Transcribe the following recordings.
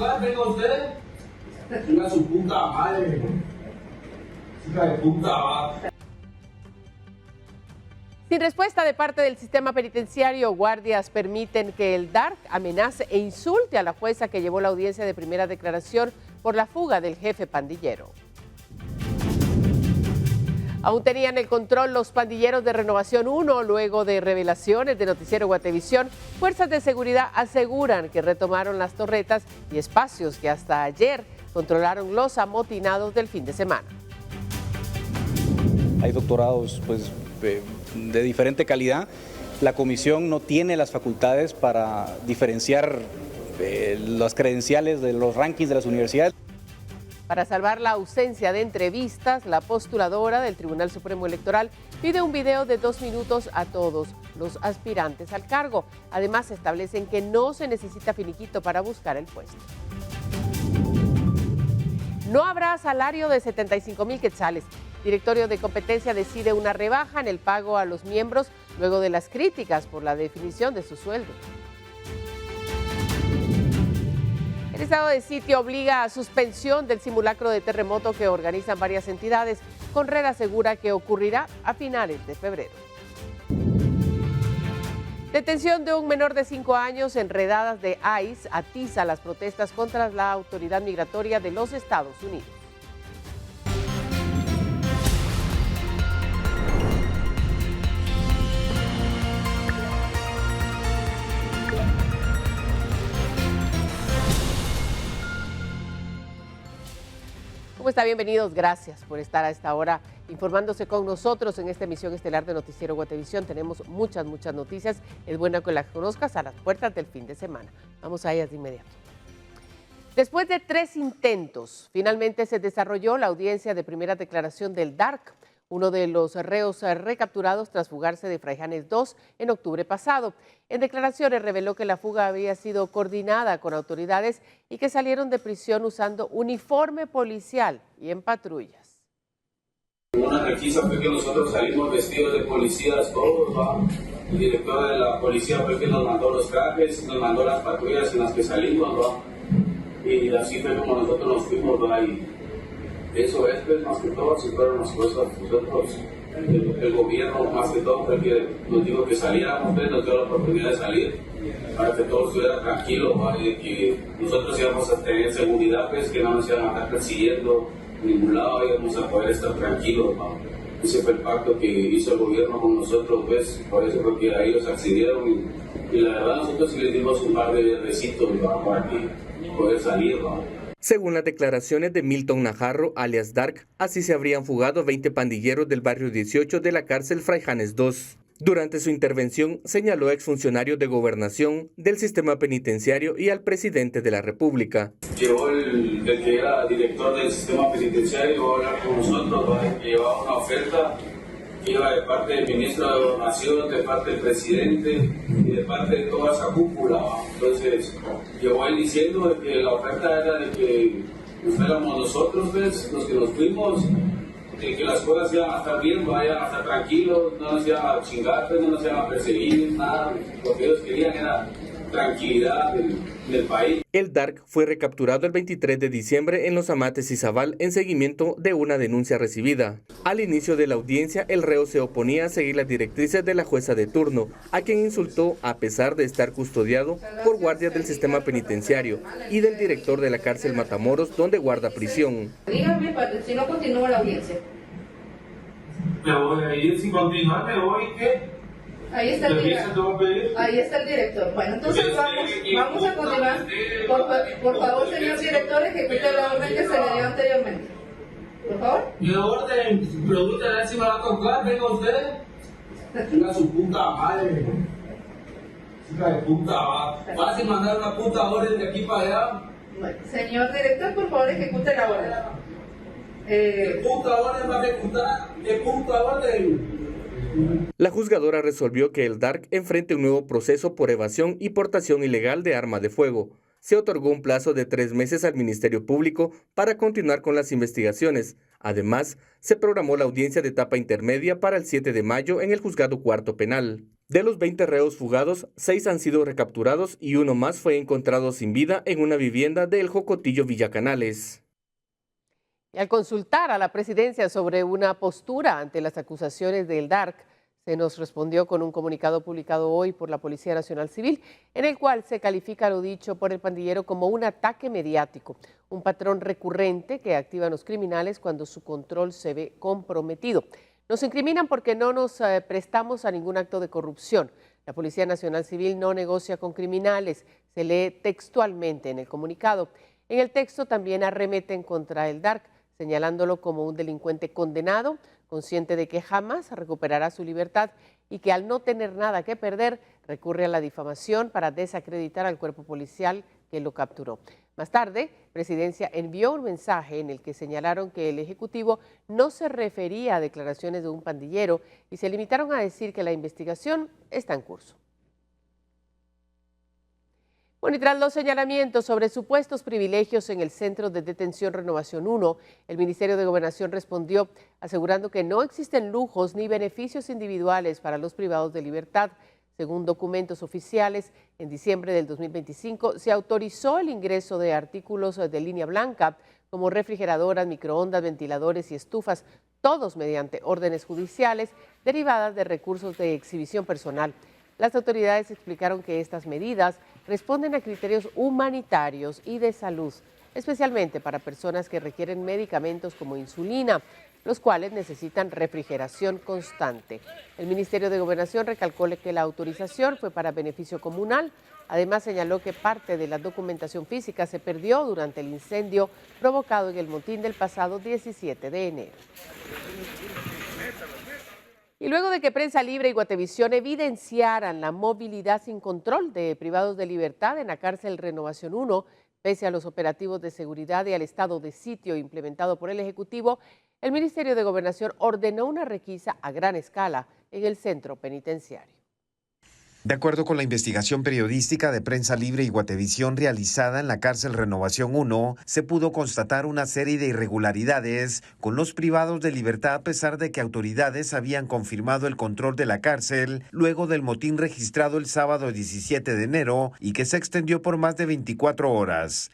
claro, venga usted. Venga su puta madre. Hija de puta, va. Sin respuesta de parte del sistema penitenciario, guardias permiten que el DARC amenace e insulte a la jueza que llevó la audiencia de primera declaración por la fuga del jefe pandillero. Aún tenían el control los pandilleros de Renovación 1 luego de revelaciones de Noticiero Guatevisión. Fuerzas de seguridad aseguran que retomaron las torretas y espacios que hasta ayer controlaron los amotinados del fin de semana. Hay doctorados de diferente calidad. La comisión no tiene las facultades para diferenciar las credenciales de los rankings de las universidades. Para salvar la ausencia de entrevistas, la postuladora del Tribunal Supremo Electoral pide un video de 2 minutos a todos los aspirantes al cargo. Además, establecen que no se necesita finiquito para buscar el puesto. No habrá salario de 75,000 quetzales. Directorio de Competencia decide una rebaja en el pago a los miembros luego de las críticas por la definición de su sueldo. El estado de sitio obliga a suspensión del simulacro de terremoto que organizan varias entidades. Conred asegura que ocurrirá a finales de febrero. Detención de un menor de 5 años en redadas de ICE atiza las protestas contra la autoridad migratoria de los Estados Unidos. ¿Cómo está? Bienvenidos. Gracias por estar a esta hora informándose con nosotros en esta emisión estelar de Noticiero Guatevisión. Tenemos muchas noticias. Es bueno que las conozcas a las puertas del fin de semana. Vamos a ellas de inmediato. Después de 3 intentos, finalmente se desarrolló la audiencia de primera declaración del DARC, uno de los reos recapturados tras fugarse de Fraijanes 2 en octubre pasado. En declaraciones reveló que la fuga había sido coordinada con autoridades y que salieron de prisión usando uniforme policial y en patrullas. Una requisa fue que nosotros salimos vestidos de policías todos, ¿va? El director de la policía fue que nos mandó los trajes, nos mandó las patrullas en las que salimos, ¿va? Y así fue como nosotros nos fuimos, ¿va? Y eso es, pues, más que todo, si fueron las cosas, nosotros, el gobierno, más que todo, fue que nos dijo que saliéramos, pues, nos dio la oportunidad de salir, para que todo estuviera tranquilo, ¿va? Y que nosotros íbamos a tener seguridad, pues, que no nos iban a estar persiguiendo en ningún lado, íbamos a poder estar tranquilos, ¿va? Ese fue el pacto que hizo el gobierno con nosotros, pues, por eso fue que a ellos accedieron y la verdad nosotros sí les dimos un par de besitos, ¿va? Para que poder salir, ¿va? Según las declaraciones de Milton Najarro, alias Dark, así se habrían fugado 20 pandilleros del barrio 18 de la cárcel Fraijanes 2. Durante su intervención, señaló a exfuncionarios de gobernación, del sistema penitenciario y al presidente de la República. Llegó el que era director del sistema penitenciario, llegó a hablar con nosotros, ¿va? Que llevaba una oferta que iba de parte del ministro de Gobernación, de parte del presidente y de parte de toda esa cúpula, ¿va? Entonces, llegó él diciendo que la oferta era de que fuéramos nosotros, pues, los que nos fuimos, de que las cosas iban a estar bien, vayan a estar tranquilos, no nos iban a chingar, pues, no nos iban a perseguir, nada. Lo que ellos querían era tranquilidad del país. El DARC fue recapturado el 23 de diciembre en Los Amates y Zabal en seguimiento de una denuncia recibida. Al inicio de la audiencia, el reo se oponía a seguir las directrices de la jueza de turno, a quien insultó a pesar de estar custodiado por guardias del sistema penitenciario y del director de la cárcel Matamoros, donde guarda prisión. Dígame, padre, si no continúa la audiencia. Me voy a ir, sin continuar, me voy, ¿qué? Ahí está el director. Ahí está el director. Bueno, entonces vamos a continuar. Por favor, señor director, ejecute la orden que se le dio anteriormente. Por favor. Mi orden, pregúntale a ver si me va a tocar, venga usted. Venga su puta madre. Hija de puta, va. Fácil mandar una puta orden de aquí para allá. Bueno, señor director, por favor, ejecute la orden. ¿Qué puta orden va a ejecutar? ¿Qué puta orden? La juzgadora resolvió que el DARC enfrente un nuevo proceso por evasión y portación ilegal de arma de fuego. Se otorgó un plazo de 3 meses al Ministerio Público para continuar con las investigaciones. Además, se programó la audiencia de etapa intermedia para el 7 de mayo en el Juzgado Cuarto Penal. De los 20 reos fugados, 6 han sido recapturados y uno más fue encontrado sin vida en una vivienda de El Jocotillo, Villacanales. Y al consultar a la presidencia sobre una postura ante las acusaciones del DARC, se nos respondió con un comunicado publicado hoy por la Policía Nacional Civil, en el cual se califica lo dicho por el pandillero como un ataque mediático, un patrón recurrente que activan los criminales cuando su control se ve comprometido. Nos incriminan porque no nos prestamos a ningún acto de corrupción. La Policía Nacional Civil no negocia con criminales, se lee textualmente en el comunicado. En el texto también arremeten contra el DARC, señalándolo como un delincuente condenado, consciente de que jamás recuperará su libertad y que al no tener nada que perder, recurre a la difamación para desacreditar al cuerpo policial que lo capturó. Más tarde, Presidencia envió un mensaje en el que señalaron que el Ejecutivo no se refería a declaraciones de un pandillero y se limitaron a decir que la investigación está en curso. Bueno, y tras los señalamientos sobre supuestos privilegios en el Centro de Detención Renovación 1, el Ministerio de Gobernación respondió asegurando que no existen lujos ni beneficios individuales para los privados de libertad. Según documentos oficiales, en diciembre del 2025 se autorizó el ingreso de artículos de línea blanca como refrigeradoras, microondas, ventiladores y estufas, todos mediante órdenes judiciales derivadas de recursos de exhibición personal. Las autoridades explicaron que estas medidas responden a criterios humanitarios y de salud, especialmente para personas que requieren medicamentos como insulina, los cuales necesitan refrigeración constante. El Ministerio de Gobernación recalcó que la autorización fue para beneficio comunal. Además, señaló que parte de la documentación física se perdió durante el incendio provocado en el motín del pasado 17 de enero. Y luego de que Prensa Libre y Guatevisión evidenciaran la movilidad sin control de privados de libertad en la cárcel Renovación 1, pese a los operativos de seguridad y al estado de sitio implementado por el Ejecutivo, el Ministerio de Gobernación ordenó una requisa a gran escala en el centro penitenciario. De acuerdo con la investigación periodística de Prensa Libre y Guatevisión realizada en la cárcel Renovación 1, se pudo constatar una serie de irregularidades con los privados de libertad a pesar de que autoridades habían confirmado el control de la cárcel luego del motín registrado el sábado 17 de enero y que se extendió por más de 24 horas.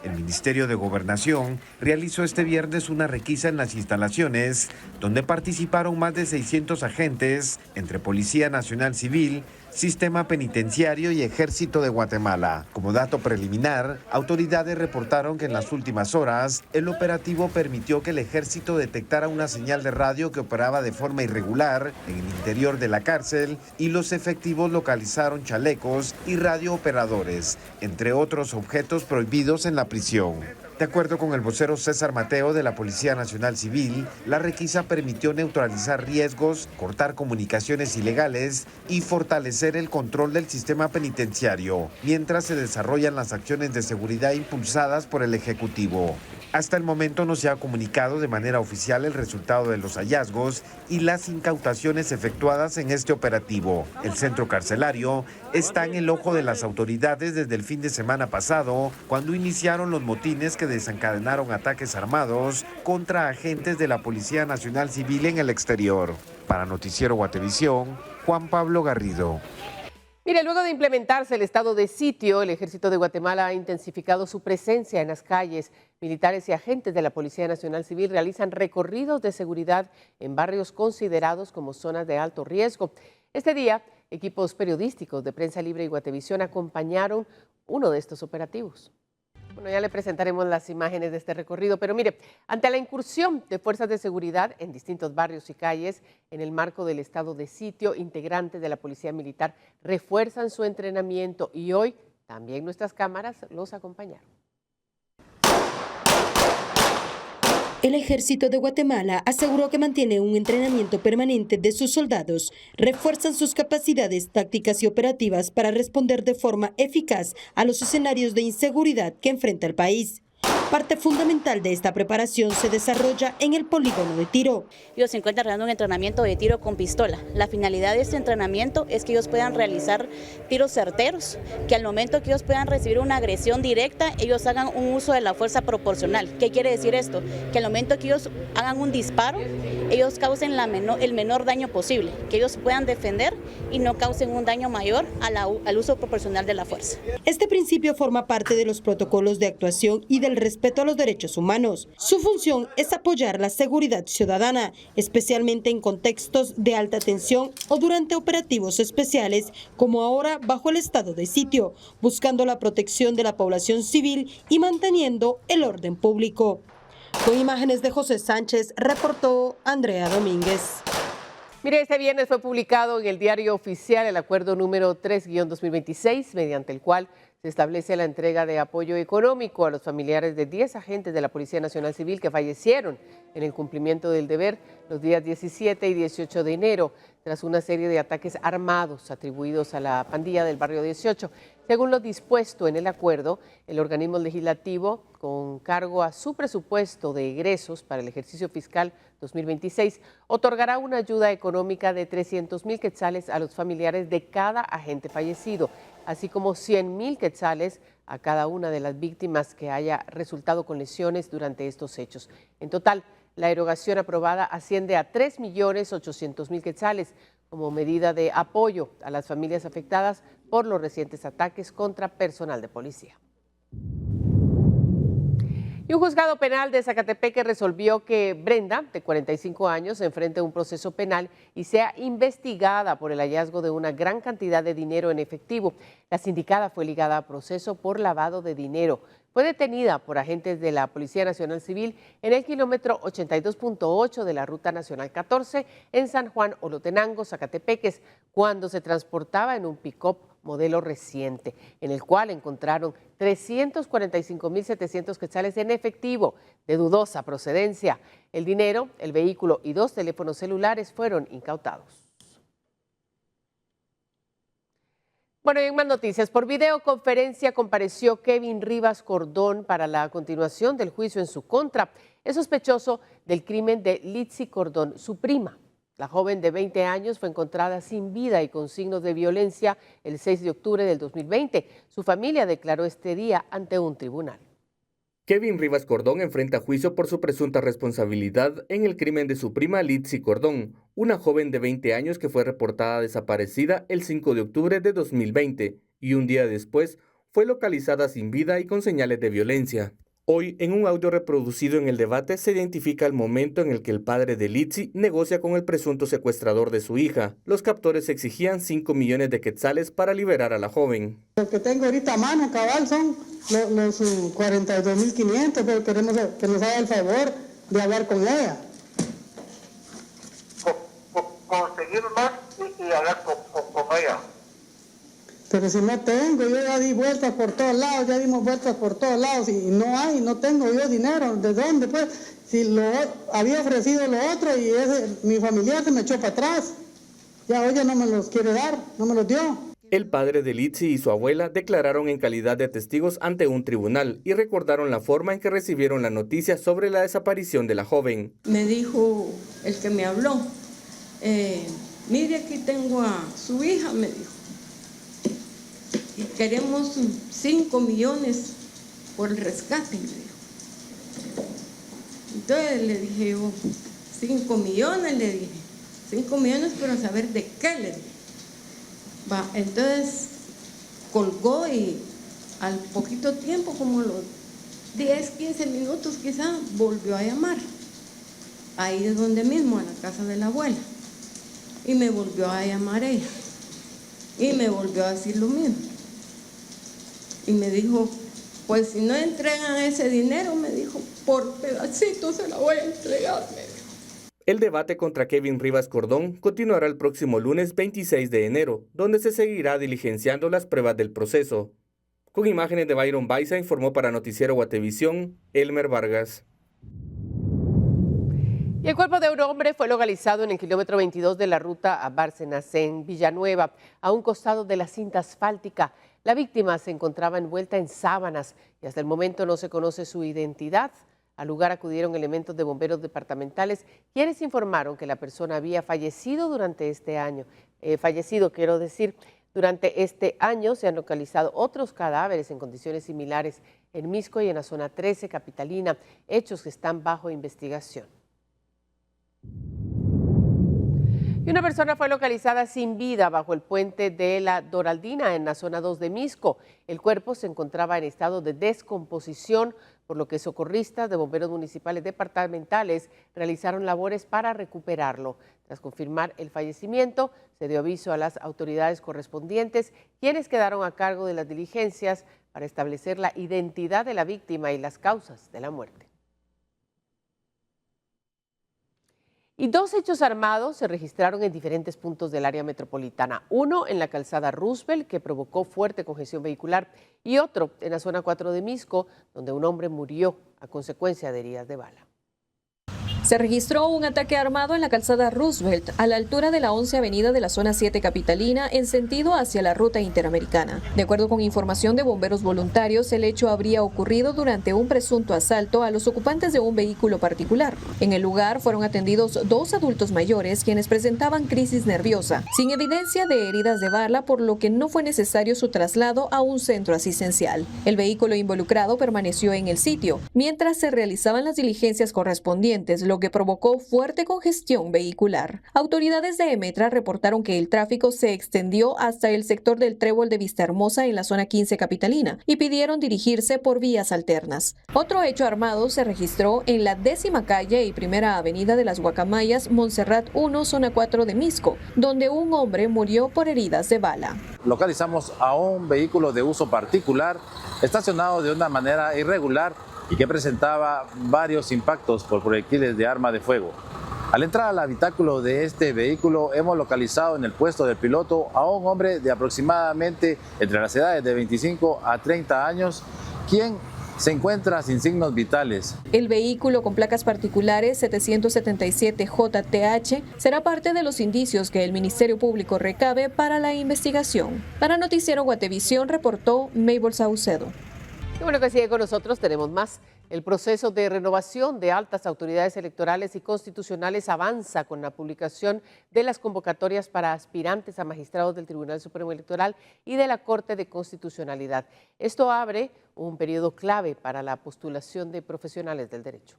El Ministerio de Gobernación realizó este viernes una requisa en las instalaciones donde participaron más de 600 agentes entre Policía Nacional Civil, Sistema Penitenciario y Ejército de Guatemala. Como dato preliminar, autoridades reportaron que en las últimas horas el operativo permitió que el Ejército detectara una señal de radio que operaba de forma irregular en el interior de la cárcel y los efectivos localizaron chalecos y radiooperadores, entre otros objetos prohibidos en la prisión. De acuerdo con el vocero César Mateo de la Policía Nacional Civil, la requisa permitió neutralizar riesgos, cortar comunicaciones ilegales y fortalecer el control del sistema penitenciario, mientras se desarrollan las acciones de seguridad impulsadas por el Ejecutivo. Hasta el momento no se ha comunicado de manera oficial el resultado de los hallazgos y las incautaciones efectuadas en este operativo. El centro carcelario está en el ojo de las autoridades desde el fin de semana pasado, cuando iniciaron los motines que desencadenaron ataques armados contra agentes de la Policía Nacional Civil en el exterior. Para Noticiero Guatevisión, Juan Pablo Garrido. Mire, luego de implementarse el estado de sitio, el Ejército de Guatemala ha intensificado su presencia en las calles. Militares y agentes de la Policía Nacional Civil realizan recorridos de seguridad en barrios considerados como zonas de alto riesgo. Este día, equipos periodísticos de Prensa Libre y Guatevisión acompañaron uno de estos operativos. Bueno, ya le presentaremos las imágenes de este recorrido, pero mire, ante la incursión de fuerzas de seguridad en distintos barrios y calles, en el marco del estado de sitio, integrantes de la Policía Militar refuerzan su entrenamiento y hoy también nuestras cámaras los acompañaron. El Ejército de Guatemala aseguró que mantiene un entrenamiento permanente de sus soldados, refuerzan sus capacidades tácticas y operativas para responder de forma eficaz a los escenarios de inseguridad que enfrenta el país. Parte fundamental de esta preparación se desarrolla en el polígono de tiro. Ellos se encuentran realizando un entrenamiento de tiro con pistola. La finalidad de este entrenamiento es que ellos puedan realizar tiros certeros, que al momento que ellos puedan recibir una agresión directa, ellos hagan un uso de la fuerza proporcional. ¿Qué quiere decir esto? Que al momento que ellos hagan un disparo, ellos causen el menor daño posible, que ellos puedan defender y no causen un daño mayor al uso proporcional de la fuerza. Este principio forma parte de los protocolos de actuación y del respeto a los derechos humanos. Su función es apoyar la seguridad ciudadana, especialmente en contextos de alta tensión o durante operativos especiales, como ahora bajo el estado de sitio, buscando la protección de la población civil y manteniendo el orden público. Con imágenes de José Sánchez, reportó Andrea Domínguez. Mire, este viernes fue publicado en el Diario Oficial el acuerdo número 3-2026, mediante el cual se establece la entrega de apoyo económico a los familiares de 10 agentes de la Policía Nacional Civil que fallecieron en el cumplimiento del deber los días 17 y 18 de enero, tras una serie de ataques armados atribuidos a la pandilla del barrio 18. Según lo dispuesto en el acuerdo, el organismo legislativo, con cargo a su presupuesto de egresos para el ejercicio fiscal 2026, otorgará una ayuda económica de 300,000 quetzales a los familiares de cada agente fallecido, así como 100,000 quetzales a cada una de las víctimas que haya resultado con lesiones durante estos hechos. En total, la erogación aprobada asciende a 3,800,000 quetzales como medida de apoyo a las familias afectadas por los recientes ataques contra personal de policía. Y un juzgado penal de Zacatepeque resolvió que Brenda, de 45 años, se enfrente a un proceso penal y sea investigada por el hallazgo de una gran cantidad de dinero en efectivo. La sindicada fue ligada a proceso por lavado de dinero. Fue detenida por agentes de la Policía Nacional Civil en el kilómetro 82.8 de la Ruta Nacional 14 en San Juan Olotenango, Zacatepeques, cuando se transportaba en un pick-up modelo reciente, en el cual encontraron 345,700 quetzales en efectivo de dudosa procedencia. El dinero, el vehículo y 2 teléfonos celulares fueron incautados. Bueno, y en más noticias, por videoconferencia compareció Kevin Rivas Cordón para la continuación del juicio en su contra. Es sospechoso del crimen de Litzy Cordón, su prima. La joven de 20 años fue encontrada sin vida y con signos de violencia el 6 de octubre del 2020. Su familia declaró este día ante un tribunal. Kevin Rivas Cordón enfrenta juicio por su presunta responsabilidad en el crimen de su prima Litzy Cordón, una joven de 20 años que fue reportada desaparecida el 5 de octubre de 2020 y un día después fue localizada sin vida y con señales de violencia. Hoy, en un audio reproducido en el debate, se identifica el momento en el que el padre de Litzy negocia con el presunto secuestrador de su hija. Los captores exigían 5 millones de quetzales para liberar a la joven. Lo que tengo ahorita a mano, cabal, son los 42,500, pero queremos que nos haga el favor de hablar con ella. Conseguir más y hablar con ella. Pero si no tengo, yo ya di vueltas por todos lados, ya dimos vueltas por todos lados y no tengo yo dinero. ¿De dónde pues? Si había ofrecido lo otro y mi familiar se me echó para atrás. Ya hoy ya no me los quiere dar, no me los dio. El padre de Litzy y su abuela declararon en calidad de testigos ante un tribunal y recordaron la forma en que recibieron la noticia sobre la desaparición de la joven. Me dijo el que me habló, mire, aquí tengo a su hija, me dijo. Y queremos 5 millones por el rescate, me dijo. Entonces le dije yo, 5 millones, le dije. 5 millones, pero a saber de qué, le dije. Va, entonces colgó y al poquito tiempo, como los 10, 15 minutos quizá, volvió a llamar. Ahí es donde mismo, a la casa de la abuela. Y me volvió a llamar ella. Y me volvió a decir lo mismo. Y me dijo, pues si no entregan ese dinero, me dijo, por pedacitos se la voy a entregar, me dijo. El debate contra Kevin Rivas Cordón continuará el próximo lunes 26 de enero, donde se seguirá diligenciando las pruebas del proceso. Con imágenes de Byron Baiza, informó para Noticiero Guatevisión, Elmer Vargas. Y el cuerpo de un hombre fue localizado en el kilómetro 22 de la ruta a Bárcenas, en Villanueva, a un costado de la cinta asfáltica. La víctima se encontraba envuelta en sábanas y hasta el momento no se conoce su identidad. Al lugar acudieron elementos de bomberos departamentales, quienes informaron que la persona había fallecido durante este año. Durante este año se han localizado otros cadáveres en condiciones similares en Misco y en la zona 13 capitalina, hechos que están bajo investigación. Y una persona fue localizada sin vida bajo el puente de la Doraldina en la zona 2 de Misco. El cuerpo se encontraba en estado de descomposición, por lo que socorristas de bomberos municipales departamentales realizaron labores para recuperarlo. Tras confirmar el fallecimiento, se dio aviso a las autoridades correspondientes, quienes quedaron a cargo de las diligencias para establecer la identidad de la víctima y las causas de la muerte. Y dos hechos armados se registraron en diferentes puntos del área metropolitana. Uno en la calzada Roosevelt, que provocó fuerte congestión vehicular, y otro en la zona 4 de Misco, donde un hombre murió a consecuencia de heridas de bala. Se registró un ataque armado en la calzada Roosevelt, a la altura de la 11 Avenida de la zona 7 capitalina, en sentido hacia la ruta interamericana. De acuerdo con información de bomberos voluntarios, el hecho habría ocurrido durante un presunto asalto a los ocupantes de un vehículo particular. En el lugar fueron atendidos dos adultos mayores, quienes presentaban crisis nerviosa, sin evidencia de heridas de bala, por lo que no fue necesario su traslado a un centro asistencial. El vehículo involucrado permaneció en el sitio, mientras se realizaban las diligencias correspondientes, lo que provocó fuerte congestión vehicular. Autoridades de Emetra reportaron que el tráfico se extendió hasta el sector del Trébol de Vistahermosa en la zona 15 capitalina y pidieron dirigirse por vías alternas. Otro hecho armado se registró en la 10ª calle y 1ª avenida de las Guacamayas, Montserrat 1, zona 4 de Misco, donde un hombre murió por heridas de bala. Localizamos a un vehículo de uso particular estacionado de una manera irregular y que presentaba varios impactos por proyectiles de arma de fuego. Al entrar al habitáculo de este vehículo, hemos localizado en el puesto del piloto a un hombre de aproximadamente entre las edades de 25 a 30 años, quien se encuentra sin signos vitales. El vehículo con placas particulares 777 JTH será parte de los indicios que el Ministerio Público recabe para la investigación. Para Noticiero Guatevisión reportó Mabel Saucedo. Qué bueno que sigue con nosotros, tenemos más. El proceso de renovación de altas autoridades electorales y constitucionales avanza con la publicación de las convocatorias para aspirantes a magistrados del Tribunal Supremo Electoral y de la Corte de Constitucionalidad. Esto abre un periodo clave para la postulación de profesionales del derecho.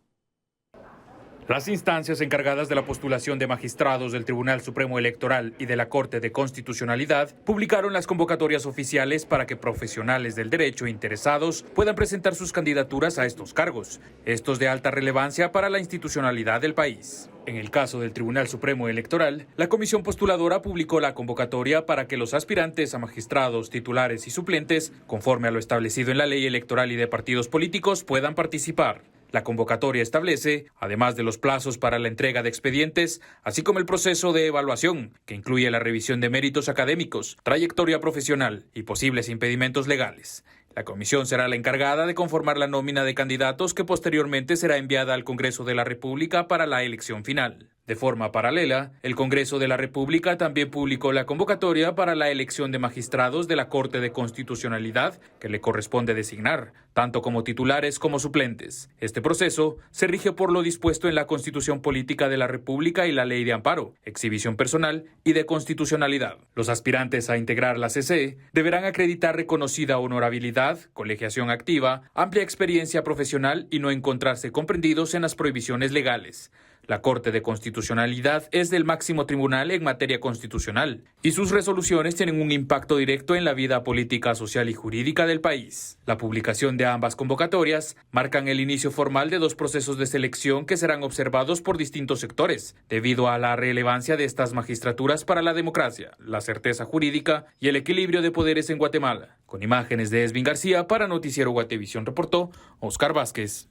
Las instancias encargadas de la postulación de magistrados del Tribunal Supremo Electoral y de la Corte de Constitucionalidad publicaron las convocatorias oficiales para que profesionales del derecho interesados puedan presentar sus candidaturas a estos cargos, estos de alta relevancia para la institucionalidad del país. En el caso del Tribunal Supremo Electoral, la comisión postuladora publicó la convocatoria para que los aspirantes a magistrados, titulares y suplentes, conforme a lo establecido en la Ley Electoral y de Partidos Políticos, puedan participar. La convocatoria establece, además de los plazos para la entrega de expedientes, así como el proceso de evaluación, que incluye la revisión de méritos académicos, trayectoria profesional y posibles impedimentos legales. La comisión será la encargada de conformar la nómina de candidatos que posteriormente será enviada al Congreso de la República para la elección final. De forma paralela, el Congreso de la República también publicó la convocatoria para la elección de magistrados de la Corte de Constitucionalidad que le corresponde designar, tanto como titulares como suplentes. Este proceso se rige por lo dispuesto en la Constitución Política de la República y la Ley de Amparo, Exhibición Personal y de Constitucionalidad. Los aspirantes a integrar la CC deberán acreditar reconocida honorabilidad, colegiación activa, amplia experiencia profesional y no encontrarse comprendidos en las prohibiciones legales. La Corte de Constitucionalidad es del máximo tribunal en materia constitucional y sus resoluciones tienen un impacto directo en la vida política, social y jurídica del país. La publicación de ambas convocatorias marcan el inicio formal de dos procesos de selección que serán observados por distintos sectores, debido a la relevancia de estas magistraturas para la democracia, la certeza jurídica y el equilibrio de poderes en Guatemala. Con imágenes de Esvin García, para Noticiero Guatevisión reportó Oscar Vázquez.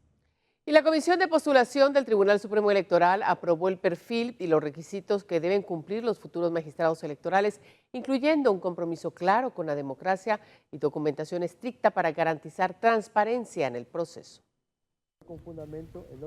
Y la Comisión de Postulación del Tribunal Supremo Electoral aprobó el perfil y los requisitos que deben cumplir los futuros magistrados electorales, incluyendo un compromiso claro con la democracia y documentación estricta para garantizar transparencia en el proceso.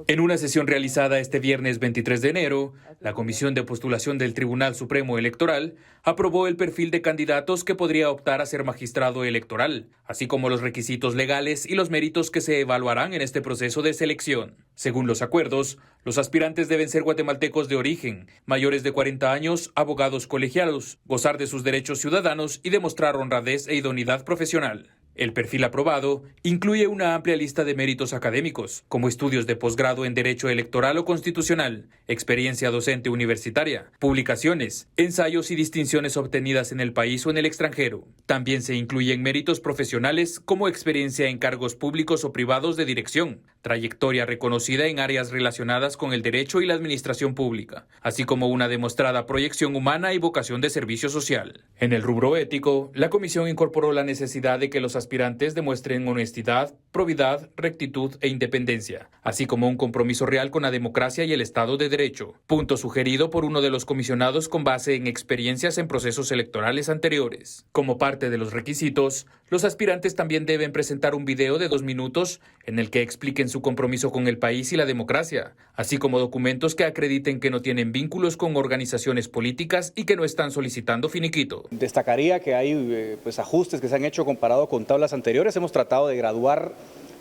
En una sesión realizada este viernes 23 de enero, la Comisión de Postulación del Tribunal Supremo Electoral aprobó el perfil de candidatos que podría optar a ser magistrado electoral, así como los requisitos legales y los méritos que se evaluarán en este proceso de selección. Según los acuerdos, los aspirantes deben ser guatemaltecos de origen, mayores de 40 años, abogados colegiados, gozar de sus derechos ciudadanos y demostrar honradez e idoneidad profesional. El perfil aprobado incluye una amplia lista de méritos académicos, como estudios de posgrado en Derecho Electoral o Constitucional, experiencia docente universitaria, publicaciones, ensayos y distinciones obtenidas en el país o en el extranjero. También se incluyen méritos profesionales como experiencia en cargos públicos o privados de dirección, trayectoria reconocida en áreas relacionadas con el derecho y la administración pública, así como una demostrada proyección humana y vocación de servicio social. En el rubro ético, la comisión incorporó la necesidad de que los aspirantes demuestren honestidad, probidad, rectitud e independencia, así como un compromiso real con la democracia y el Estado de Derecho, punto sugerido por uno de los comisionados con base en experiencias en procesos electorales anteriores. Como parte de los requisitos, los aspirantes también deben presentar un video de 2 minutos en el que expliquen su compromiso con el país y la democracia, así como documentos que acrediten que no tienen vínculos con organizaciones políticas y que no están solicitando finiquito. Destacaría que hay ajustes que se han hecho comparado con tablas anteriores. Hemos tratado de graduar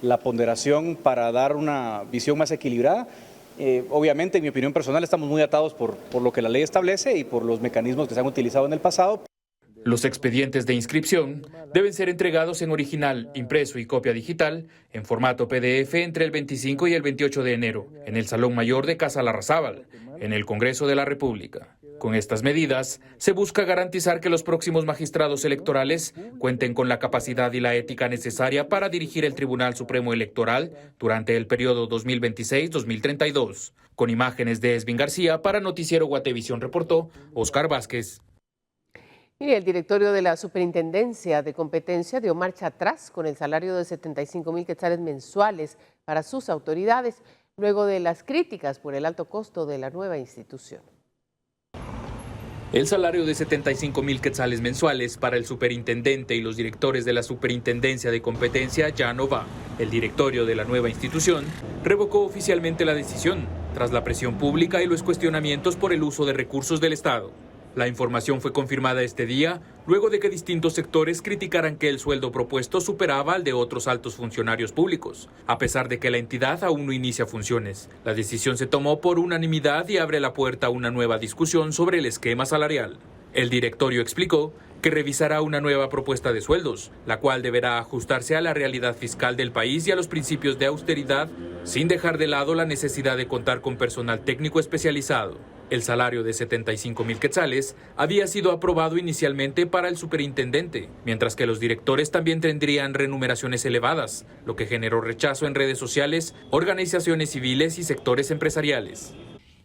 la ponderación para dar una visión más equilibrada. Obviamente, en mi opinión personal, estamos muy atados por lo que la ley establece y por los mecanismos que se han utilizado en el pasado. Los expedientes de inscripción deben ser entregados en original, impreso y copia digital en formato PDF entre el 25 y el 28 de enero en el Salón Mayor de Casa Larrazábal, en el Congreso de la República. Con estas medidas, se busca garantizar que los próximos magistrados electorales cuenten con la capacidad y la ética necesaria para dirigir el Tribunal Supremo Electoral durante el periodo 2026-2032. Con imágenes de Esvin García, para Noticiero Guatevisión reportó Oscar Vázquez. Mire, el directorio de la Superintendencia de Competencia dio marcha atrás con el salario de 75,000 quetzales mensuales para sus autoridades, luego de las críticas por el alto costo de la nueva institución. El salario de 75,000 quetzales mensuales para el superintendente y los directores de la Superintendencia de Competencia ya no va. El directorio de la nueva institución revocó oficialmente la decisión, tras la presión pública y los cuestionamientos por el uso de recursos del Estado. La información fue confirmada este día, luego de que distintos sectores criticaran que el sueldo propuesto superaba al de otros altos funcionarios públicos, a pesar de que la entidad aún no inicia funciones. La decisión se tomó por unanimidad y abre la puerta a una nueva discusión sobre el esquema salarial. El directorio explicó que revisará una nueva propuesta de sueldos, la cual deberá ajustarse a la realidad fiscal del país y a los principios de austeridad, sin dejar de lado la necesidad de contar con personal técnico especializado. El salario de 75,000 quetzales había sido aprobado inicialmente para el superintendente, mientras que los directores también tendrían remuneraciones elevadas, lo que generó rechazo en redes sociales, organizaciones civiles y sectores empresariales.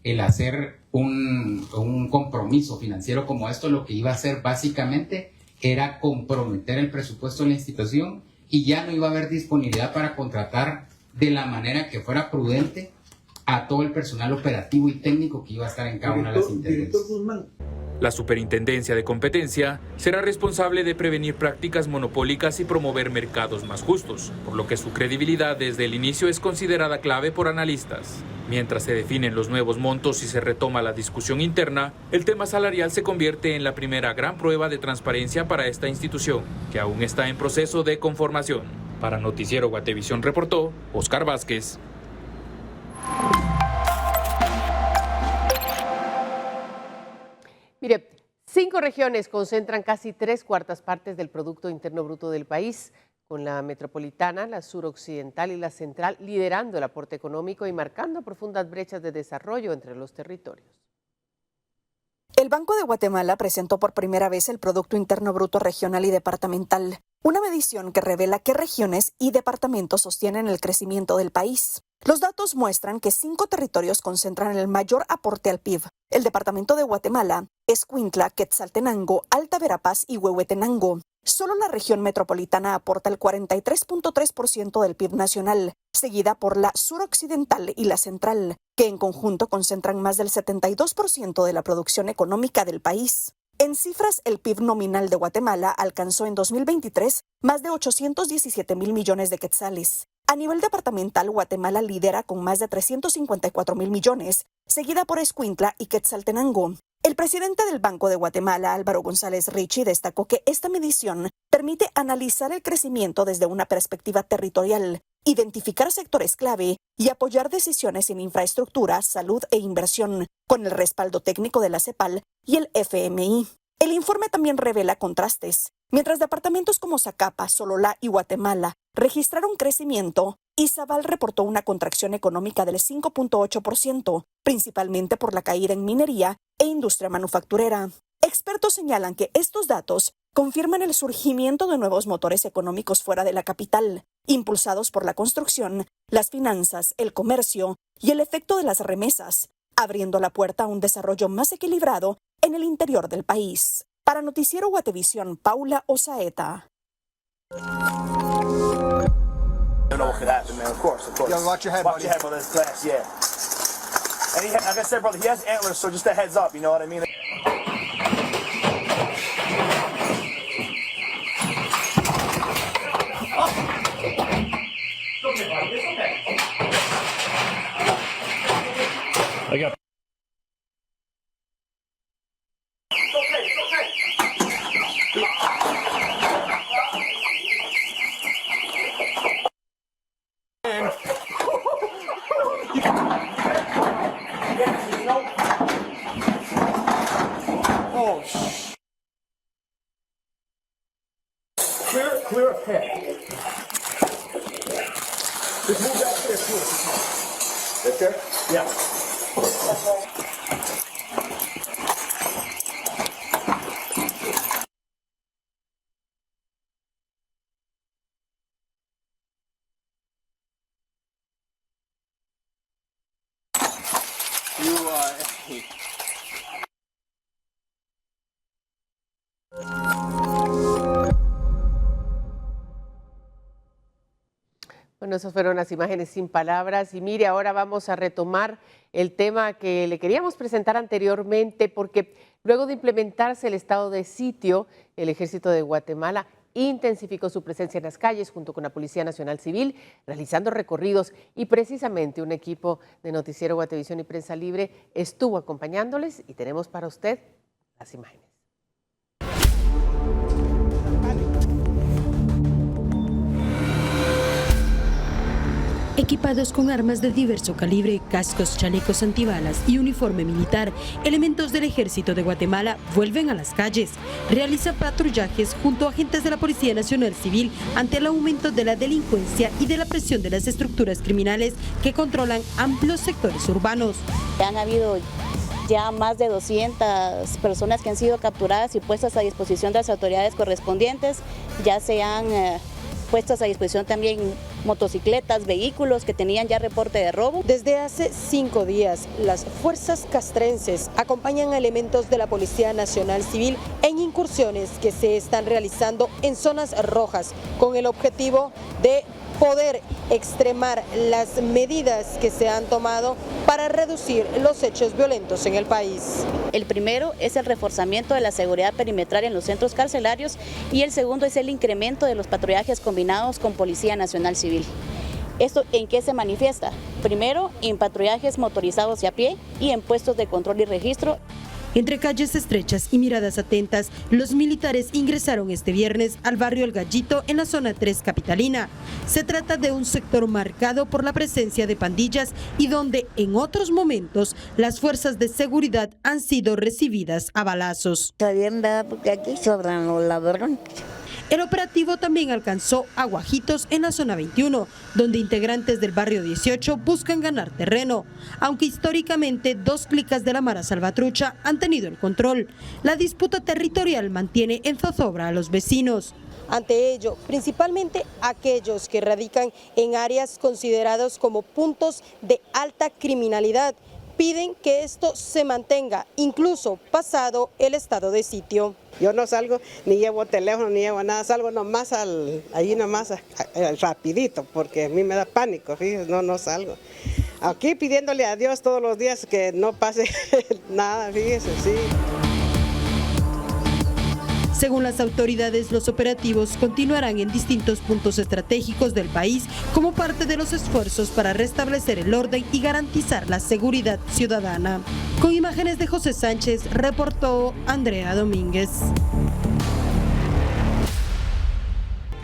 El hacer un compromiso financiero como esto, lo que iba a hacer básicamente era comprometer el presupuesto de la institución y ya no iba a haber disponibilidad para contratar de la manera que fuera prudente a todo el personal operativo y técnico que iba a estar en cada una de las intendencias. La Superintendencia de Competencia será responsable de prevenir prácticas monopólicas y promover mercados más justos, por lo que su credibilidad desde el inicio es considerada clave por analistas. Mientras se definen los nuevos montos y se retoma la discusión interna, el tema salarial se convierte en la primera gran prueba de transparencia para esta institución, que aún está en proceso de conformación. Para Noticiero Guatevisión reportó Oscar Vázquez. Mire, 5 regiones concentran casi 3/4 partes del Producto Interno Bruto del país, con la metropolitana, la suroccidental y la central liderando el aporte económico y marcando profundas brechas de desarrollo entre los territorios. El Banco de Guatemala presentó por primera vez el Producto Interno Bruto regional y departamental, una medición que revela qué regiones y departamentos sostienen el crecimiento del país. Los datos muestran que 5 territorios concentran el mayor aporte al PIB. El departamento de Guatemala, Escuintla, Quetzaltenango, Alta Verapaz y Huehuetenango. Solo la región metropolitana aporta el 43.3% del PIB nacional, seguida por la suroccidental y la central, que en conjunto concentran más del 72% de la producción económica del país. En cifras, el PIB nominal de Guatemala alcanzó en 2023 más de 817,000 millones de quetzales. A nivel departamental, Guatemala lidera con más de 354,000 millones, seguida por Escuintla y Quetzaltenango. El presidente del Banco de Guatemala, Álvaro González Richie, destacó que esta medición permite analizar el crecimiento desde una perspectiva territorial, identificar sectores clave y apoyar decisiones en infraestructura, salud e inversión, con el respaldo técnico de la CEPAL y el FMI. El informe también revela contrastes. Mientras departamentos como Zacapa, Sololá y Guatemala registraron crecimiento, Izabal reportó una contracción económica del 5.8%, principalmente por la caída en minería e industria manufacturera. Expertos señalan que estos datos confirman el surgimiento de nuevos motores económicos fuera de la capital, impulsados por la construcción, las finanzas, el comercio y el efecto de las remesas, abriendo la puerta a un desarrollo más equilibrado en el interior del país. Para Noticiero Guatevisión, Paula Osaeta. Don't know what could happen, man. Of course. Yo, watch your head, buddy. Watch your head, brother. This glass, yeah. And like I said, brother, he has antlers, so just a heads up, you know what I mean? Okay, buddy. It's okay. I got. Clear up here. Just move that clear too. Right there? Yeah. Bueno, esas fueron las imágenes sin palabras. Y mire, ahora vamos a retomar el tema que le queríamos presentar anteriormente, porque luego de implementarse el estado de sitio, el Ejército de Guatemala intensificó su presencia en las calles junto con la Policía Nacional Civil, realizando recorridos, y precisamente un equipo de Noticiero Guatevisión y Prensa Libre estuvo acompañándoles y tenemos para usted las imágenes. Equipados con armas de diverso calibre, cascos, chalecos antibalas y uniforme militar, elementos del Ejército de Guatemala vuelven a las calles, realizan patrullajes junto a agentes de la Policía Nacional Civil ante el aumento de la delincuencia y de la presión de las estructuras criminales que controlan amplios sectores urbanos. Han habido ya más de 200 personas que han sido capturadas y puestas a disposición de las autoridades correspondientes. Ya se han puestas a disposición también motocicletas, vehículos que tenían ya reporte de robo. Desde hace 5 días, las fuerzas castrenses acompañan a elementos de la Policía Nacional Civil en incursiones que se están realizando en zonas rojas, con el objetivo de poder extremar las medidas que se han tomado para reducir los hechos violentos en el país. El primero es el reforzamiento de la seguridad perimetral en los centros carcelarios y el segundo es el incremento de los patrullajes combinados con Policía Nacional Civil. ¿Esto en qué se manifiesta? Primero, en patrullajes motorizados y a pie y en puestos de control y registro. Entre calles estrechas y miradas atentas, los militares ingresaron este viernes al barrio El Gallito en la zona 3 capitalina. Se trata de un sector marcado por la presencia de pandillas y donde en otros momentos las fuerzas de seguridad han sido recibidas a balazos. Está bien, ¿verdad? Porque aquí sobran los ladrones. El operativo también alcanzó a Guajitos en la zona 21, donde integrantes del barrio 18 buscan ganar terreno, aunque históricamente 2 clicas de la Mara Salvatrucha han tenido el control. La disputa territorial mantiene en zozobra a los vecinos. Ante ello, principalmente aquellos que radican en áreas consideradas como puntos de alta criminalidad, piden que esto se mantenga, incluso pasado el estado de sitio. Yo no salgo, ni llevo teléfono, ni llevo nada, salgo nomás ahí nomás rapidito, porque a mí me da pánico, fíjese, no salgo. Aquí pidiéndole a Dios todos los días que no pase nada, fíjese, sí. Según las autoridades, los operativos continuarán en distintos puntos estratégicos del país como parte de los esfuerzos para restablecer el orden y garantizar la seguridad ciudadana. Con imágenes de José Sánchez, reportó Andrea Domínguez.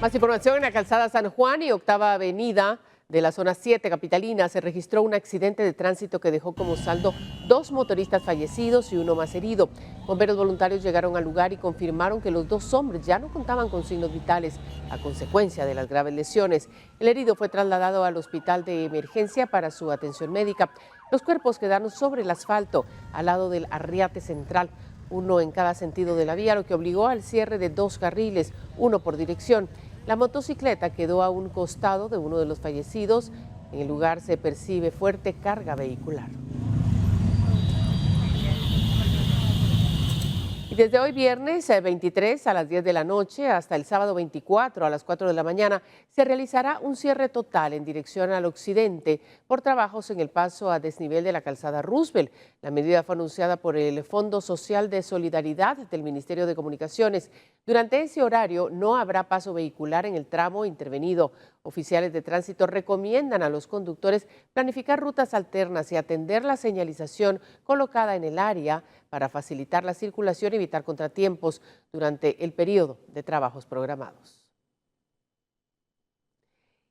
Más información: en la calzada San Juan y Octava Avenida de la zona 7 capitalina se registró un accidente de tránsito que dejó como saldo 2 motoristas fallecidos y 1 más herido. Bomberos voluntarios llegaron al lugar y confirmaron que los 2 hombres ya no contaban con signos vitales a consecuencia de las graves lesiones. El herido fue trasladado al hospital de emergencia para su atención médica. Los cuerpos quedaron sobre el asfalto al lado del arriate central, uno en cada sentido de la vía, lo que obligó al cierre de 2 carriles, uno por dirección. La motocicleta quedó a un costado de uno de los fallecidos. En el lugar se percibe fuerte carga vehicular. Y desde hoy viernes 23 a las 10 de la noche hasta el sábado 24 a las 4 de la mañana se realizará un cierre total en dirección al occidente por trabajos en el paso a desnivel de la calzada Roosevelt. La medida fue anunciada por el Fondo Social de Solidaridad del Ministerio de Comunicaciones. Durante ese horario no habrá paso vehicular en el tramo intervenido. Oficiales de tránsito recomiendan a los conductores planificar rutas alternas y atender la señalización colocada en el área para facilitar la circulación y evitar contratiempos durante el periodo de trabajos programados.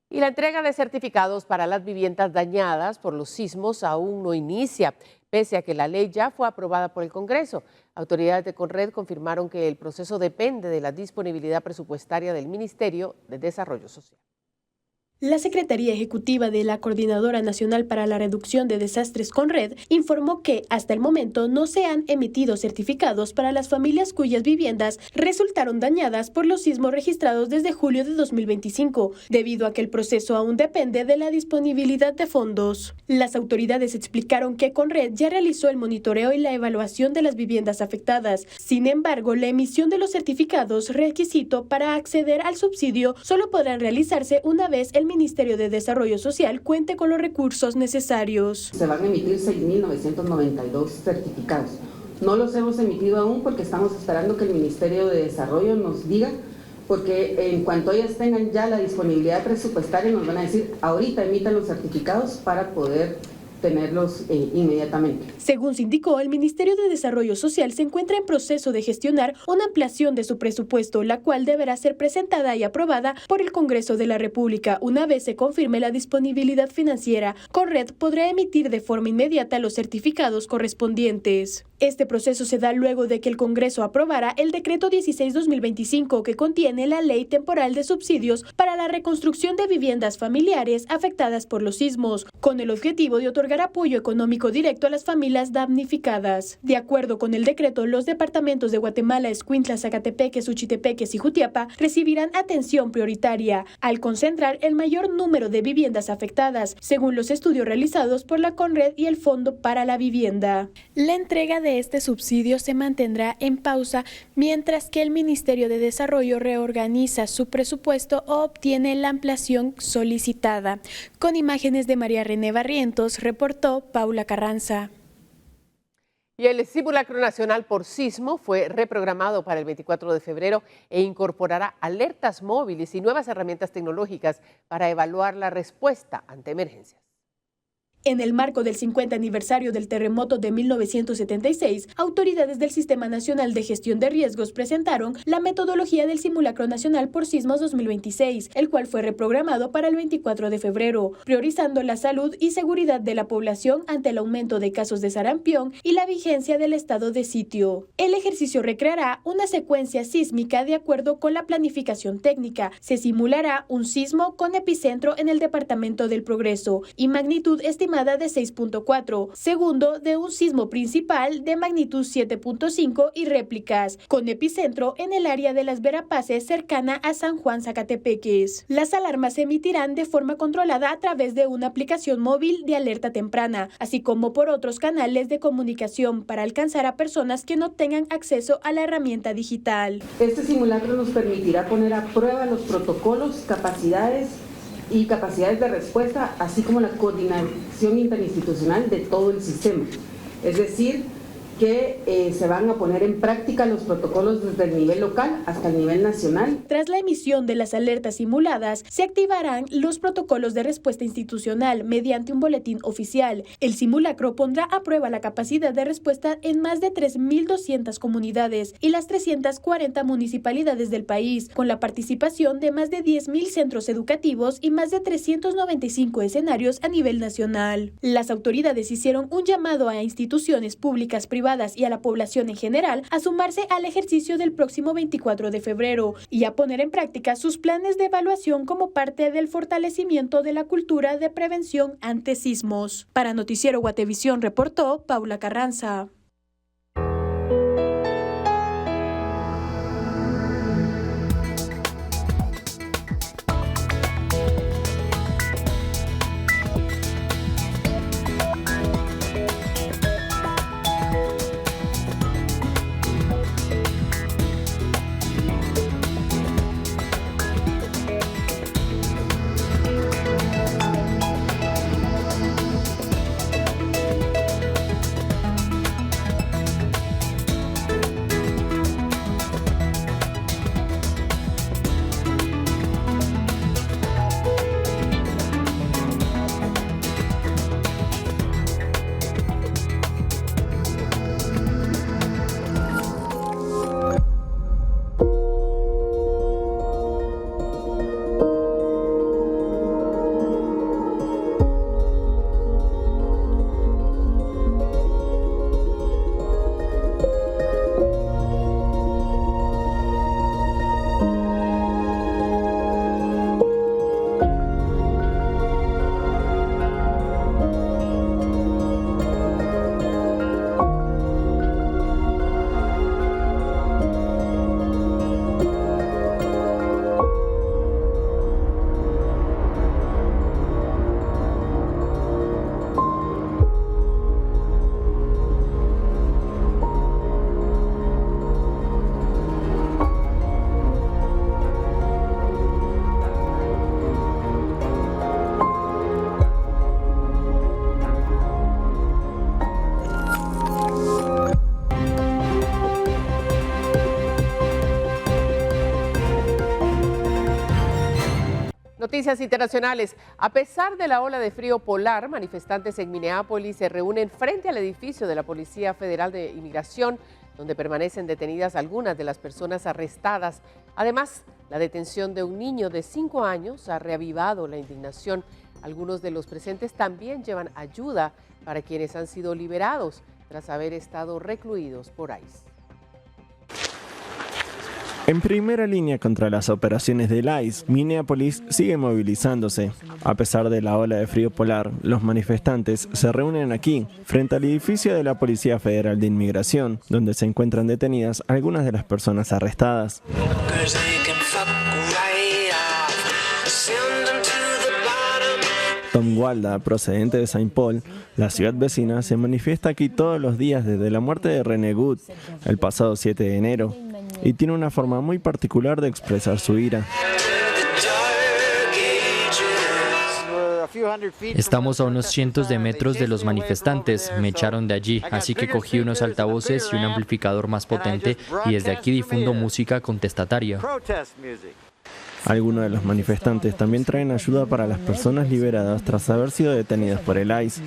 Y la entrega de certificados para las viviendas dañadas por los sismos aún no inicia, pese a que la ley ya fue aprobada por el Congreso. Autoridades de Conred confirmaron que el proceso depende de la disponibilidad presupuestaria del Ministerio de Desarrollo Social. La Secretaría Ejecutiva de la Coordinadora Nacional para la Reducción de Desastres Conred informó que hasta el momento no se han emitido certificados para las familias cuyas viviendas resultaron dañadas por los sismos registrados desde julio de 2025, debido a que el proceso aún depende de la disponibilidad de fondos. Las autoridades explicaron que Conred ya realizó el monitoreo y la evaluación de las viviendas afectadas. Sin embargo, la emisión de los certificados, requisito para acceder al subsidio, solo podrán realizarse una vez el Ministerio de Desarrollo Social cuente con los recursos necesarios. Se van a emitir 6.992 certificados. No los hemos emitido aún porque estamos esperando que el Ministerio de Desarrollo nos diga, porque en cuanto ellas tengan ya la disponibilidad presupuestaria nos van a decir, ahorita emitan los certificados para poder tenerlos inmediatamente. Según se indicó, el Ministerio de Desarrollo Social se encuentra en proceso de gestionar una ampliación de su presupuesto, la cual deberá ser presentada y aprobada por el Congreso de la República. Una vez se confirme la disponibilidad financiera, Conred podrá emitir de forma inmediata los certificados correspondientes. Este proceso se da luego de que el Congreso aprobara el Decreto 16-2025 que contiene la Ley Temporal de Subsidios para la reconstrucción de viviendas familiares afectadas por los sismos, con el objetivo de otorgar apoyo económico directo a las familias damnificadas. De acuerdo con el decreto, los departamentos de Guatemala, Escuintla, Zacatepeques, Suchitepeques y Jutiapa recibirán atención prioritaria al concentrar el mayor número de viviendas afectadas, según los estudios realizados por la Conred y el Fondo para la Vivienda. La entrega de este subsidio se mantendrá en pausa mientras que el Ministerio de Desarrollo reorganiza su presupuesto o obtiene la ampliación solicitada. Con imágenes de María René Barrientos, reportó Paula Carranza. Y el simulacro nacional por sismo fue reprogramado para el 24 de febrero e incorporará alertas móviles y nuevas herramientas tecnológicas para evaluar la respuesta ante emergencias. En el marco del 50 aniversario del terremoto de 1976, autoridades del Sistema Nacional de Gestión de Riesgos presentaron la metodología del Simulacro Nacional por Sismos 2026, el cual fue reprogramado para el 24 de febrero, priorizando la salud y seguridad de la población ante el aumento de casos de sarampión y la vigencia del estado de sitio. El ejercicio recreará una secuencia sísmica de acuerdo con la planificación técnica. Se simulará un sismo con epicentro en el departamento del Progreso y magnitud estimada de 6.4, segundo de un sismo principal de magnitud 7.5 y réplicas, con epicentro en el área de las Verapaces cercana a San Juan Zacatepeques. Las alarmas se emitirán de forma controlada a través de una aplicación móvil de alerta temprana, así como por otros canales de comunicación para alcanzar a personas que no tengan acceso a la herramienta digital. Este simulacro nos permitirá poner a prueba los protocolos, capacidades de respuesta, así como la coordinación interinstitucional de todo el sistema. Es decir, que se van a poner en práctica los protocolos desde el nivel local hasta el nivel nacional. Tras la emisión de las alertas simuladas, se activarán los protocolos de respuesta institucional mediante un boletín oficial. El simulacro pondrá a prueba la capacidad de respuesta en más de 3.200 comunidades y las 340 municipalidades del país, con la participación de más de 10.000 centros educativos y más de 395 escenarios a nivel nacional. Las autoridades hicieron un llamado a instituciones públicas, privadas y a la población en general a sumarse al ejercicio del próximo 24 de febrero y a poner en práctica sus planes de evaluación como parte del fortalecimiento de la cultura de prevención ante sismos. Para Noticiero Guatevisión reportó Paula Carranza. Noticias internacionales. A pesar de la ola de frío polar, manifestantes en Minneapolis se reúnen frente al edificio de la Policía Federal de Inmigración, donde permanecen detenidas algunas de las personas arrestadas. Además, la detención de un niño de 5 años ha reavivado la indignación. Algunos de los presentes también llevan ayuda para quienes han sido liberados tras haber estado recluidos por ICE. En primera línea contra las operaciones del ICE, Minneapolis sigue movilizándose. A pesar de la ola de frío polar, los manifestantes se reúnen aquí, frente al edificio de la Policía Federal de Inmigración, donde se encuentran detenidas algunas de las personas arrestadas. Tom Walda, procedente de Saint Paul, la ciudad vecina, se manifiesta aquí todos los días desde la muerte de René Good, el pasado 7 de enero, y tiene una forma muy particular de expresar su ira. Estamos a unos cientos de metros de los manifestantes, me echaron de allí, así que cogí unos altavoces y un amplificador más potente y desde aquí difundo música contestataria. Algunos de los manifestantes también traen ayuda para las personas liberadas tras haber sido detenidas por el ICE.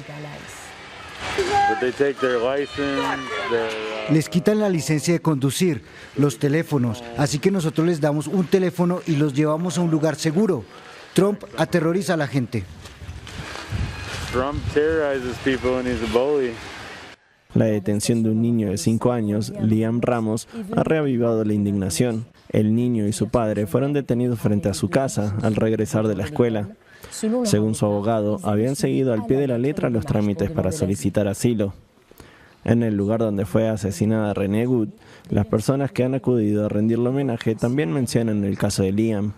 Les quitan la licencia de conducir, los teléfonos, así que nosotros les damos un teléfono y los llevamos a un lugar seguro. Trump aterroriza a la gente. La detención de un niño de 5 años, Liam Ramos, ha reavivado la indignación. El niño y su padre fueron detenidos frente a su casa al regresar de la escuela. Según su abogado, habían seguido al pie de la letra los trámites para solicitar asilo. En el lugar donde fue asesinada René Good, las personas que han acudido a rendirle homenaje también mencionan el caso de Liam.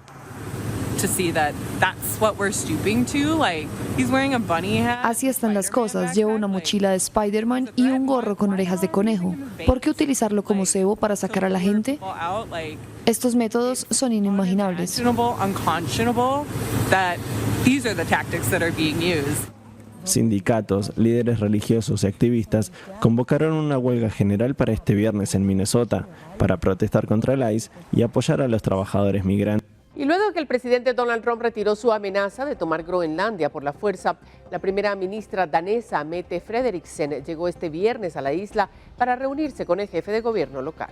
Así están las cosas. Lleva una mochila de Spider-Man y un gorro con orejas de conejo. ¿Por qué utilizarlo como cebo para sacar a la gente? Estos métodos son inimaginables. Sindicatos, líderes religiosos y activistas convocaron una huelga general para este viernes en Minnesota para protestar contra el ICE y apoyar a los trabajadores migrantes. Y luego de que el presidente Donald Trump retiró su amenaza de tomar Groenlandia por la fuerza, la primera ministra danesa Mette Frederiksen llegó este viernes a la isla para reunirse con el jefe de gobierno local.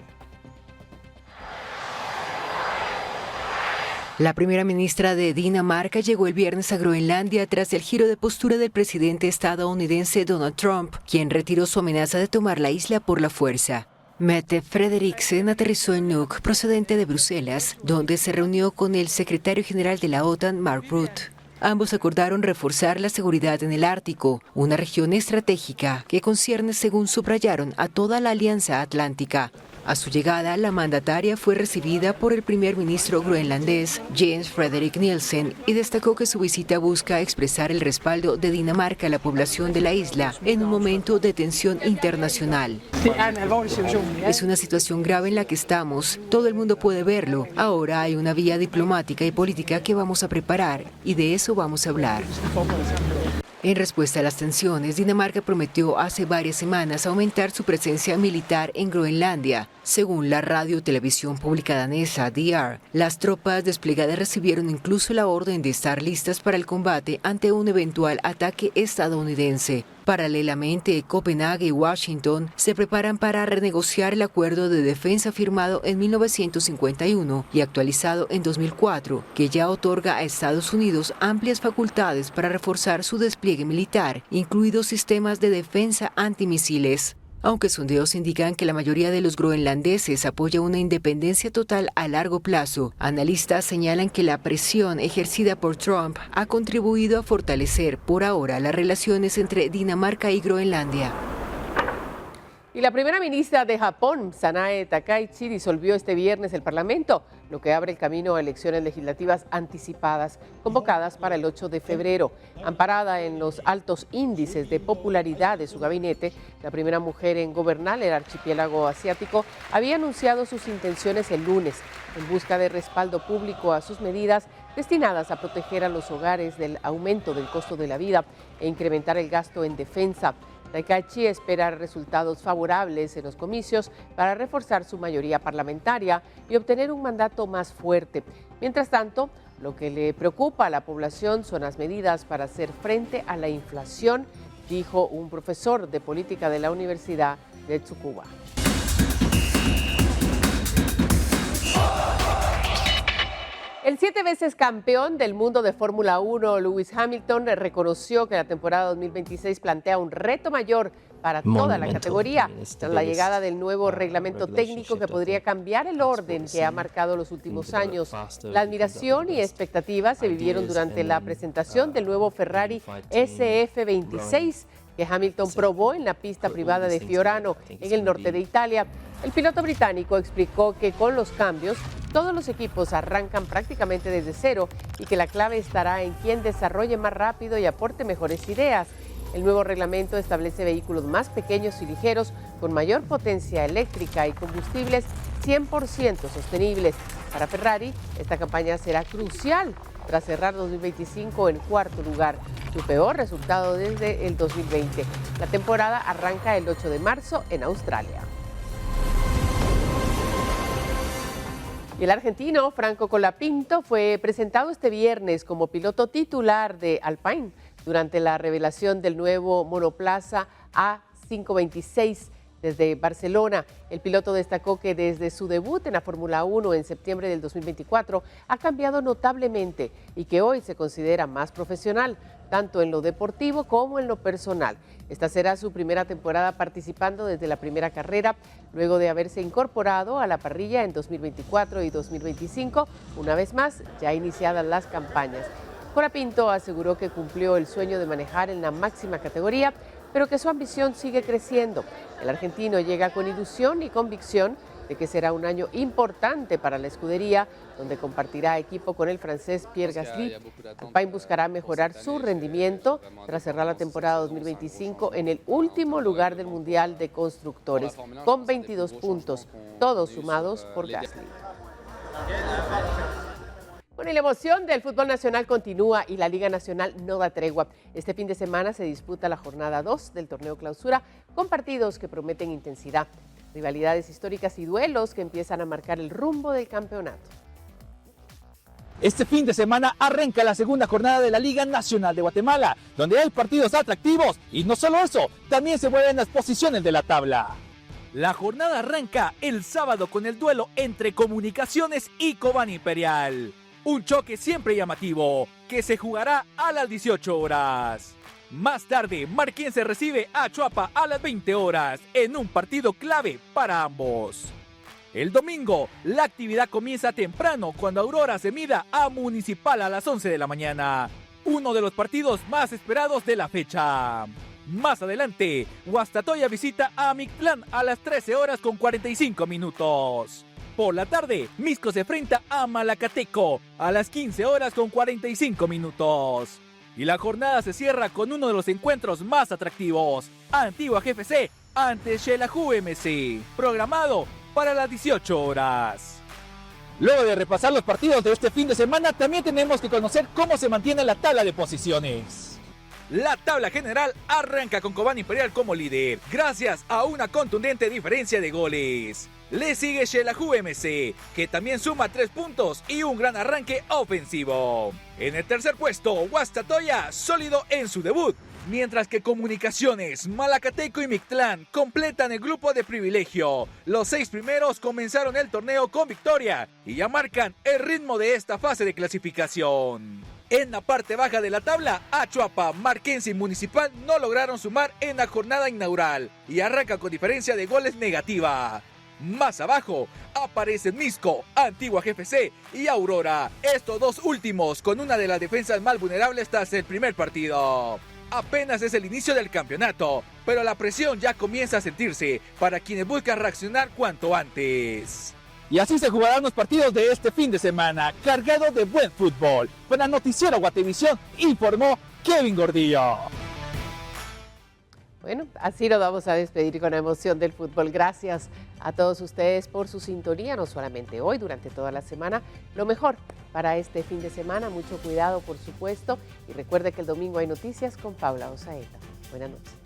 La primera ministra de Dinamarca llegó el viernes a Groenlandia tras el giro de postura del presidente estadounidense Donald Trump, quien retiró su amenaza de tomar la isla por la fuerza. Mette Frederiksen aterrizó en Nuuk, procedente de Bruselas, donde se reunió con el secretario general de la OTAN, Mark Rutte. Ambos acordaron reforzar la seguridad en el Ártico, una región estratégica que concierne, según subrayaron, a toda la Alianza Atlántica. A su llegada, la mandataria fue recibida por el primer ministro groenlandés, Jens Frederik Nielsen, y destacó que su visita busca expresar el respaldo de Dinamarca a la población de la isla en un momento de tensión internacional. Es una situación grave en la que estamos, todo el mundo puede verlo. Ahora hay una vía diplomática y política que vamos a preparar, y de eso vamos a hablar. En respuesta a las tensiones, Dinamarca prometió hace varias semanas aumentar su presencia militar en Groenlandia. Según la radio-televisión pública danesa DR, las tropas desplegadas recibieron incluso la orden de estar listas para el combate ante un eventual ataque estadounidense. Paralelamente, Copenhague y Washington se preparan para renegociar el acuerdo de defensa firmado en 1951 y actualizado en 2004, que ya otorga a Estados Unidos amplias facultades para reforzar su despliegue militar, incluidos sistemas de defensa antimisiles. Aunque sondeos indican que la mayoría de los groenlandeses apoya una independencia total a largo plazo, analistas señalan que la presión ejercida por Trump ha contribuido a fortalecer por ahora las relaciones entre Dinamarca y Groenlandia. Y la primera ministra de Japón, Sanae Takaichi, disolvió este viernes el Parlamento, lo que abre el camino a elecciones legislativas anticipadas, convocadas para el 8 de febrero. Amparada en los altos índices de popularidad de su gabinete, la primera mujer en gobernar el archipiélago asiático había anunciado sus intenciones el lunes, en busca de respaldo público a sus medidas destinadas a proteger a los hogares del aumento del costo de la vida e incrementar el gasto en defensa. Takaichi espera resultados favorables en los comicios para reforzar su mayoría parlamentaria y obtener un mandato más fuerte. Mientras tanto, lo que le preocupa a la población son las medidas para hacer frente a la inflación, dijo un profesor de política de la Universidad de Tsukuba. El 7 veces campeón del mundo de Fórmula 1, Lewis Hamilton, reconoció que la temporada 2026 plantea un reto mayor para toda la categoría, tras la llegada del nuevo reglamento técnico que podría cambiar el orden que ha marcado los últimos años. La admiración y expectativas se vivieron durante la presentación del nuevo Ferrari SF26, que Hamilton probó en la pista privada de Fiorano, en el norte de Italia. El piloto británico explicó que con los cambios, todos los equipos arrancan prácticamente desde cero y que la clave estará en quien desarrolle más rápido y aporte mejores ideas. El nuevo reglamento establece vehículos más pequeños y ligeros, con mayor potencia eléctrica y combustibles 100% sostenibles. Para Ferrari, esta campaña será crucial tras cerrar 2025 en cuarto lugar, su peor resultado desde el 2020. La temporada arranca el 8 de marzo en Australia. Y el argentino Franco Colapinto fue presentado este viernes como piloto titular de Alpine durante la revelación del nuevo monoplaza A526 desde Barcelona. El piloto destacó que desde su debut en la Fórmula 1 en septiembre del 2024 ha cambiado notablemente y que hoy se considera más profesional, tanto en lo deportivo como en lo personal. Esta será su primera temporada participando desde la primera carrera, luego de haberse incorporado a la parrilla en 2024 y 2025, una vez más ya iniciadas las campañas. Colapinto aseguró que cumplió el sueño de manejar en la máxima categoría, pero que su ambición sigue creciendo. El argentino llega con ilusión y convicción de que será un año importante para la escudería, donde compartirá equipo con el francés Pierre Gasly. Alpine buscará mejorar su rendimiento tras cerrar la temporada 2025 en el último lugar del Mundial de Constructores, con 22 puntos, todos sumados por Gasly. Bueno, y la emoción del fútbol nacional continúa y la Liga Nacional no da tregua. Este fin de semana se disputa la jornada 2 del torneo clausura con partidos que prometen intensidad, rivalidades históricas y duelos que empiezan a marcar el rumbo del campeonato. Este fin de semana arranca la segunda jornada de la Liga Nacional de Guatemala, donde hay partidos atractivos y no solo eso, también se mueven las posiciones de la tabla. La jornada arranca el sábado con el duelo entre Comunicaciones y Cobán Imperial. Un choque siempre llamativo, que se jugará a las 18 horas. Más tarde, Marquense recibe a Chuapa a las 20 horas, en un partido clave para ambos. El domingo, la actividad comienza temprano cuando Aurora se mida a Municipal a las 11 de la mañana. Uno de los partidos más esperados de la fecha. Más adelante, Guastatoya visita a Mictlán a las 13 horas con 45 minutos. Por la tarde, Misco se enfrenta a Malacateco a las 15 horas con 45 minutos. Y la jornada se cierra con uno de los encuentros más atractivos, Antigua GFC ante Xelajú MC, programado para las 18 horas. Luego de repasar los partidos de este fin de semana, también tenemos que conocer cómo se mantiene la tabla de posiciones. La tabla general arranca con Cobán Imperial como líder, gracias a una contundente diferencia de goles. Le sigue Xelajú MC, que también suma 3 puntos y un gran arranque ofensivo. En el tercer puesto, Guastatoya, sólido en su debut, mientras que Comunicaciones, Malacateco y Mictlán completan el grupo de privilegio. Los 6 primeros comenzaron el torneo con victoria y ya marcan el ritmo de esta fase de clasificación. En la parte baja de la tabla, Achuapa, Marquense y Municipal no lograron sumar en la jornada inaugural y arranca con diferencia de goles negativa. Más abajo aparecen Misco, Antigua GFC y Aurora, estos dos últimos con una de las defensas más vulnerables tras el primer partido. Apenas es el inicio del campeonato, pero la presión ya comienza a sentirse para quienes buscan reaccionar cuanto antes. Y así se jugarán los partidos de este fin de semana, cargado de buen fútbol. Para Noticiero Guatevisión, informó Kevin Gordillo. Bueno, así nos vamos a despedir con la emoción del fútbol. Gracias a todos ustedes por su sintonía, no solamente hoy, durante toda la semana. Lo mejor para este fin de semana, mucho cuidado por supuesto. Y recuerde que el domingo hay noticias con Paula Osaeta. Buenas noches.